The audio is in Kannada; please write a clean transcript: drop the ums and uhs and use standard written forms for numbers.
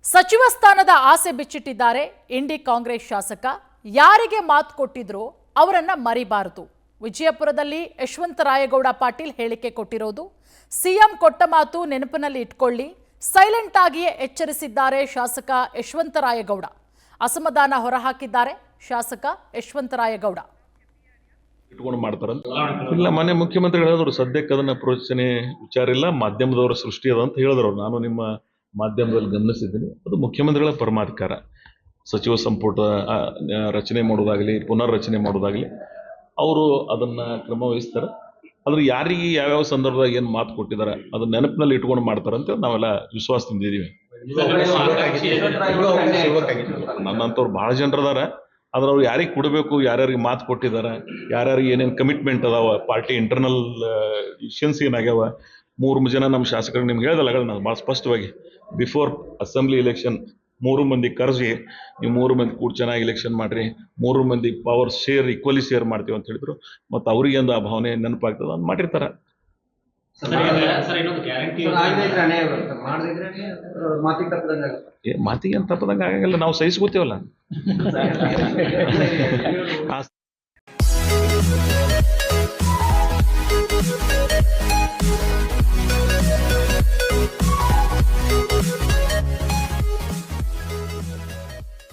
ಸಚಿವ ಸ್ಥಾನದ ಆಸೆ ಬಿಚ್ಚಿಟ್ಟಿದ್ದಾರೆ ಇಂಡಿ ಕಾಂಗ್ರೆಸ್ ಶಾಸಕ. ಯಾರಿಗೆ ಮಾತು ಕೊಟ್ಟಿದ್ರು ಅವರನ್ನ ಮರಿಬಾರದು. ವಿಜಯಪುರದಲ್ಲಿ ಯಶವಂತರಾಯಗೌಡ ಪಾಟೀಲ್ ಹೇಳಿಕೆ ಕೊಟ್ಟಿರೋದು. ಸಿಎಂ ಕೊಟ್ಟ ಮಾತು ನೆನಪಿನಲ್ಲಿ ಇಟ್ಕೊಳ್ಳಿ, ಸೈಲೆಂಟ್ ಆಗಿಯೇ ಎಚ್ಚರಿಸಿದ್ದಾರೆ ಶಾಸಕ ಯಶವಂತರಾಯಗೌಡ. ಅಸಮಾಧಾನ ಹೊರಹಾಕಿದ್ದಾರೆ ಶಾಸಕ ಯಶವಂತರಾಯಗೌಡ. ಇಟ್ಕೊಂಡು ಮಾಡ್ತಾರಂತ ಇಲ್ಲ, ಮನೆ ಮುಖ್ಯಮಂತ್ರಿ ಹೇಳಿದ್ರು ಸದ್ಯಕ್ಕೆ ಅದನ್ನ ಪ್ರೋತ್ಸಾಹನೆ ವಿಚಾರ ಇಲ್ಲ, ಮಾಧ್ಯಮದವರ ಸೃಷ್ಟಿ ಅದ ಅಂತ ಹೇಳಿದ್ರು. ನಾನು ನಿಮ್ಮ ಮಾಧ್ಯಮದಲ್ಲಿ ಗಮನಿಸಿದ್ದೀನಿ. ಅದು ಮುಖ್ಯಮಂತ್ರಿಗಳ ಪರಮಾಧಿಕಾರ. ಸಚಿವ ಸಂಪುಟ ರಚನೆ ಮಾಡೋದಾಗಲಿ ಪುನರ್ರಚನೆ ಮಾಡೋದಾಗಲಿ ಅವರು ಅದನ್ನ ಕ್ರಮ ವಹಿಸ್ತಾರೆ. ಆದ್ರೆ ಯಾರಿಗೆ ಯಾವ್ಯಾವ ಸಂದರ್ಭದಾಗ ಏನು ಮಾತು ಕೊಟ್ಟಿದ್ದಾರೆ ಅದನ್ನ ನೆನಪಿನಲ್ಲಿ ಇಟ್ಕೊಂಡು ಮಾಡ್ತಾರಂತ ನಾವೆಲ್ಲ ವಿಶ್ವಾಸದಿಂದ ಇದ್ದೀವಿ. ನನ್ನಂತವ್ರು ಬಹಳ ಜನರದಾರ. ಆದ್ರೆ ಅವ್ರು ಯಾರಿಗೆ ಕೊಡಬೇಕು, ಯಾರ್ಯಾರಿಗೆ ಮಾತು ಕೊಟ್ಟಿದ್ದಾರೆ, ಯಾರ್ಯಾರಿಗೆ ಏನೇನು ಕಮಿಟ್ಮೆಂಟ್ ಅದಾವ, ಪಾರ್ಟಿ ಇಂಟರ್ನಲ್ ಇಶ್ಯೂನ್ಸ್ ಏನಾಗ್ಯಾವ. 3 ಜನ ನಮ್ಮ ಶಾಸಕರು ನಿಮ್ಗೆ ಹೇಳ್ದಲ್ಲ ನಾನು ಭಾಳ ಸ್ಪಷ್ಟವಾಗಿ, ಬಿಫೋರ್ ಅಸೆಂಬ್ಲಿ ಎಲೆಕ್ಷನ್ 3 ಮಂದಿ ಕರೆಸಿ ನೀವು 3 ಮಂದಿ ಕೂಡ ಚೆನ್ನಾಗಿ ಎಲೆಕ್ಷನ್ ಮಾಡ್ರಿ, 3 ಮಂದಿ ಪವರ್ ಶೇರ್ ಈಕ್ವಲಿ ಶೇರ್ ಮಾಡ್ತೀವಿ ಅಂತ ಹೇಳಿದ್ರು. ಮತ್ತು ಅವ್ರಿಗೆ ಒಂದು ಆ ಭಾವನೆ ನೆನಪಾಗ್ತದೆ ಅಂತ ಮಾಡಿರ್ತಾರೆ. ಮಾತಿಗೆ ಏನು ತಪ್ಪದಂಗೆ ಆಗಲ್ಲ, ನಾವು ಸಹಿಸ್ಕೋತೀವಲ್ಲ.